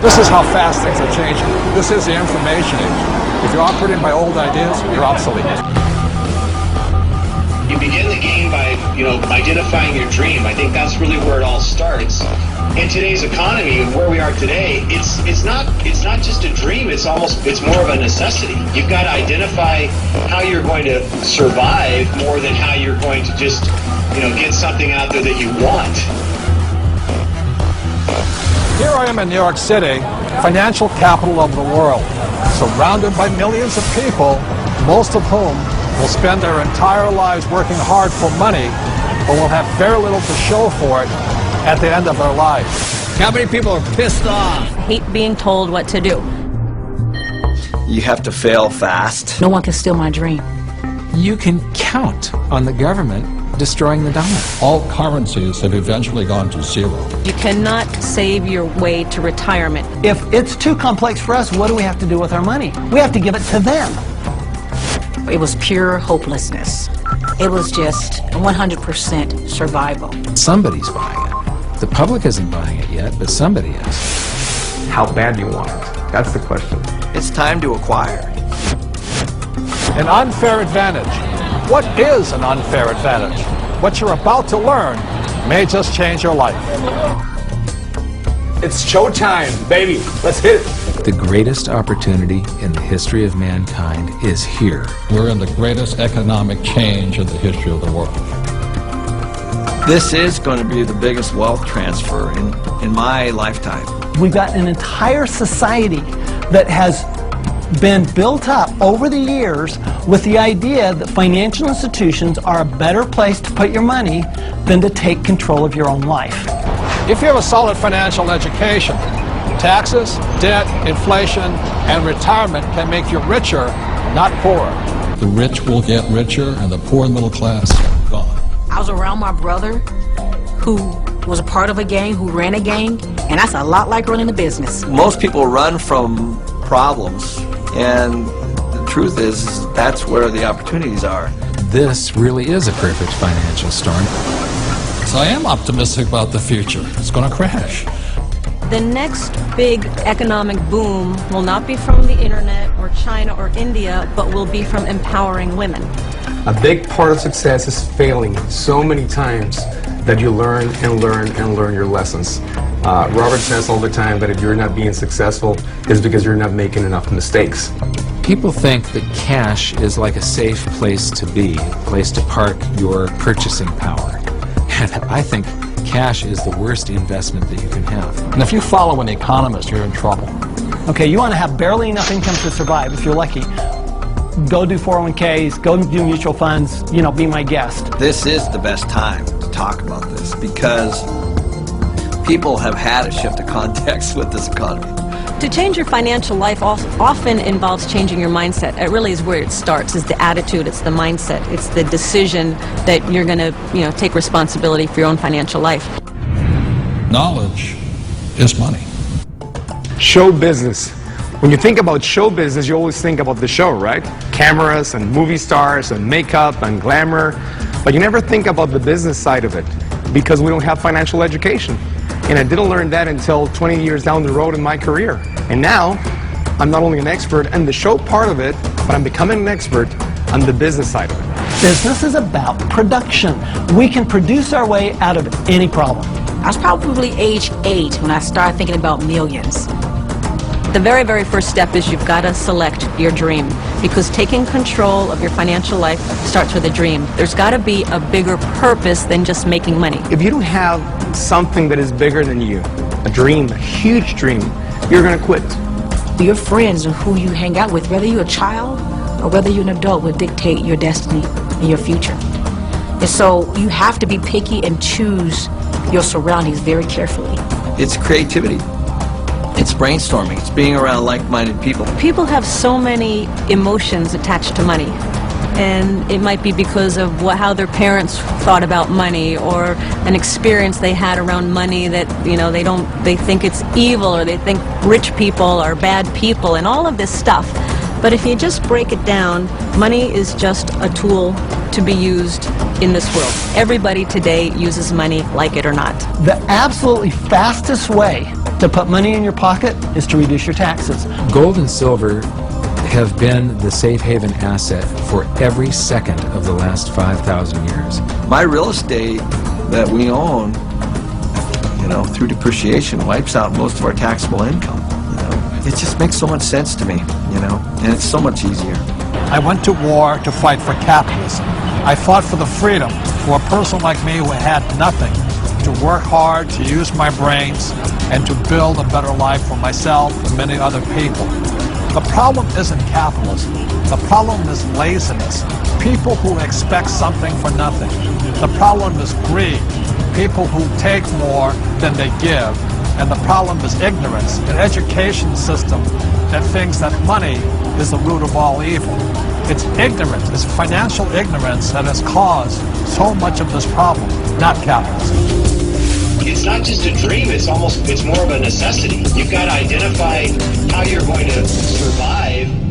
This is how fast things are changing. This is the information age. If you're operating by old ideas, you're obsolete. You begin the game by, identifying your dream. I think that's really where it all starts. In today's economy, where we are today, it's not just a dream. It's more of a necessity. You've got to identify how you're going to survive more than how you're going to just, get something out there that you want. Here I am in New York City, financial capital of the world, surrounded by millions of people, most of whom will spend their entire lives working hard for money, but will have very little to show for it at the end of their lives. How many people are pissed off? I hate being told what to do. You have to fail fast. No one can steal my dream. You can count on the government destroying the dollar. All currencies have eventually gone to zero. You cannot save your way to retirement. If it's too complex for us, what do we have to do with our money? We have to give it to them. It was pure hopelessness. It was just 100% survival. Somebody's buying it. The public isn't buying it yet, but somebody is. How bad do you want it? That's the question. It's time to acquire. An unfair advantage. What is an unfair advantage? What you're about to learn may just change your life. It's showtime, baby. Let's hit it. The greatest opportunity in the history of mankind is here. We're in the greatest economic change in the history of the world. This is going to be the biggest wealth transfer in my lifetime. We've got an entire society that has been built up over the years with the idea that financial institutions are a better place to put your money than to take control of your own life. If you have a solid financial education, taxes, debt, inflation, and retirement can make you richer, not poorer. The rich will get richer and the poor and middle class are gone. I was around my brother who was a part of a gang, who ran a gang, and that's a lot like running a business. Most people run from problems, and the truth is that's where the opportunities are. This really is a perfect financial storm. So I am optimistic about the future. It's going to crash. The next big economic boom will not be from the internet or China or India, but will be from empowering women. A big part of success is failing so many times that you learn and learn and learn your lessons. Robert says all the time that if you're not being successful, it's because you're not making enough mistakes. People think that cash is like a safe place to be, a place to park your purchasing power. And I think cash is the worst investment that you can have. And if you follow an economist, you're in trouble. Okay, you want to have barely enough income to survive if you're lucky. Go do 401ks, go do mutual funds, be my guest. This is the best time to talk about this because people have had a shift of context with this economy. To change your financial life often involves changing your mindset. It really is where it starts, is the attitude, it's the mindset, it's the decision that you're going to, take responsibility for your own financial life. Knowledge is money. Show business. When you think about show business, you always think about the show, right? Cameras and movie stars and makeup and glamour. But you never think about the business side of it because we don't have financial education. And I didn't learn that until 20 years down the road in my career. And now, I'm not only an expert in the show part of it, but I'm becoming an expert on the business side of it. Business is about production. We can produce our way out of any problem. I was probably age 8 when I started thinking about millions. The very, very first step is you've got to select your dream, because taking control of your financial life starts with a dream. There's got to be a bigger purpose than just making money. If you don't have something that is bigger than you, a dream, a huge dream, you're going to quit. Your friends and who you hang out with, whether you're a child or whether you're an adult, will dictate your destiny and your future. And so you have to be picky and choose your surroundings very carefully. It's creativity. It's brainstorming. It's being around like-minded people. People have so many emotions attached to money. And it might be because of how their parents thought about money, or an experience they had around money that, they think it's evil, or they think rich people are bad people, and all of this stuff. But if you just break it down, money is just a tool to be used in this world. Everybody today uses money, like it or not. The absolutely fastest way to put money in your pocket is to reduce your taxes. Gold and silver have been the safe haven asset for every second of the last 5,000 years. My real estate that we own, you know, through depreciation wipes out most of our taxable income. You know, it just makes so much sense to me, you know, and it's so much easier. I went to war to fight for capitalism. I fought for the freedom for a person like me who had nothing, to work hard, to use my brains, and to build a better life for myself and many other people. The problem isn't capitalism. The problem is laziness. People who expect something for nothing. The problem is greed. People who take more than they give. And the problem is ignorance, an education system that thinks that money is the root of all evil. It's ignorance, it's financial ignorance that has caused so much of this problem, not capitalism. It's not just a dream, it's more of a necessity. You've got to identify how you're going to survive